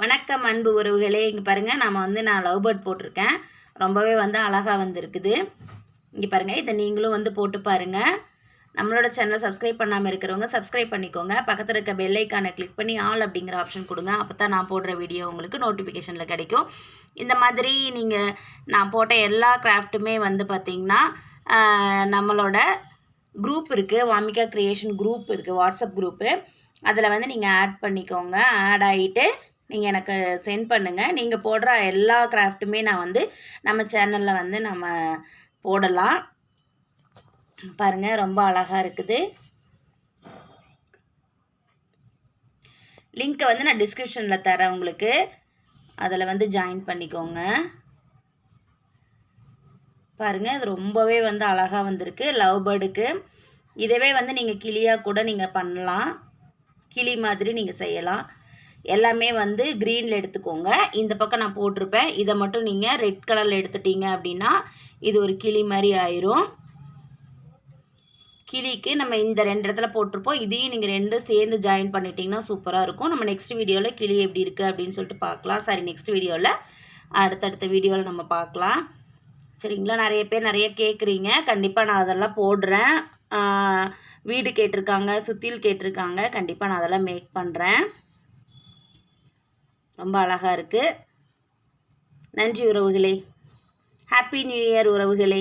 வணக்கம் அன்பு உறவுகளே. இங்கே பாருங்கள், நான் லவ் பேர்ட் போட்டிருக்கேன். ரொம்பவே அழகாக வந்திருக்குது. இங்கே பாருங்கள், இதை நீங்களும் போட்டு பாருங்கள். நம்மளோட சேனலை சப்ஸ்கிரைப் பண்ணாமல் இருக்கிறவங்க சப்ஸ்கிரைப் பண்ணிக்கோங்க. பக்கத்தில் இருக்க பெல் ஐக்கானை கிளிக் பண்ணி ஆல் அப்படிங்கிற ஆப்ஷன் கொடுங்க. அப்போ தான் நான் போடுற வீடியோ உங்களுக்கு நோட்டிஃபிகேஷனில் கிடைக்கும். இந்த மாதிரி நான் போட்ட எல்லா கிராஃப்ட்டுமே பார்த்திங்கன்னா நம்மளோட குரூப் இருக்குது, வாமிகா கிரியேஷன் குரூப் இருக்குது, வாட்ஸ்அப் குரூப்பு. அதில் நீங்கள் ஆட் பண்ணிக்கோங்க. ஆட் ஆகிட்டு நீங்கள் எனக்கு சென்ட் பண்ணுங்கள். நீங்கள் போடுற எல்லா கிராஃப்ட்டுமே நான் நம்ம சேனலில் நம்ம போடலாம். பாருங்கள், ரொம்ப அழகாக இருக்குது. லிங்க்கை நான் டிஸ்கிரிப்ஷனில் தரேன் உங்களுக்கு. அதில் ஜாயின் பண்ணிக்கோங்க. பாருங்கள், இது ரொம்பவே அழகாக வந்திருக்கு லவ் பேர்டுக்கு. இதவே நீங்கள் கிளியாக கூட நீங்கள் பண்ணலாம். கிளி மாதிரி நீங்கள் செய்யலாம். எல்லாமே க்ரீனில் எடுத்துக்கோங்க. இந்த பக்கம் நான் போட்டிருப்பேன். இதை மட்டும் நீங்கள் ரெட் கலரில் எடுத்துட்டீங்க அப்படின்னா இது ஒரு கிளி மாதிரி ஆயிரும். கிளிக்கு நம்ம இந்த 2 இடத்துல போட்டிருப்போம். இதையும் நீங்கள் 2 சேர்ந்து ஜாயின் பண்ணிட்டீங்கன்னா சூப்பராக இருக்கும். நம்ம நெக்ஸ்ட் வீடியோவில் கிளி எப்படி இருக்குது அப்படின்னு சொல்லிட்டு பார்க்கலாம். சரி, நெக்ஸ்ட் வீடியோவில் அடுத்தடுத்த வீடியோவில் நம்ம பார்க்கலாம். சரிங்களா? நிறைய பேர் நிறைய கேட்குறீங்க. கண்டிப்பாக நான் அதெல்லாம் போடுறேன். வீடு கேட்டிருக்காங்க, சுத்தியில் கேட்டிருக்காங்க. கண்டிப்பாக நான் அதெல்லாம் மேக் பண்ணுறேன். ரொம்ப அழகாக இருக்குது. நன்றி உறவுகளே. ஹாப்பி நியூ இயர் உறவுகளே.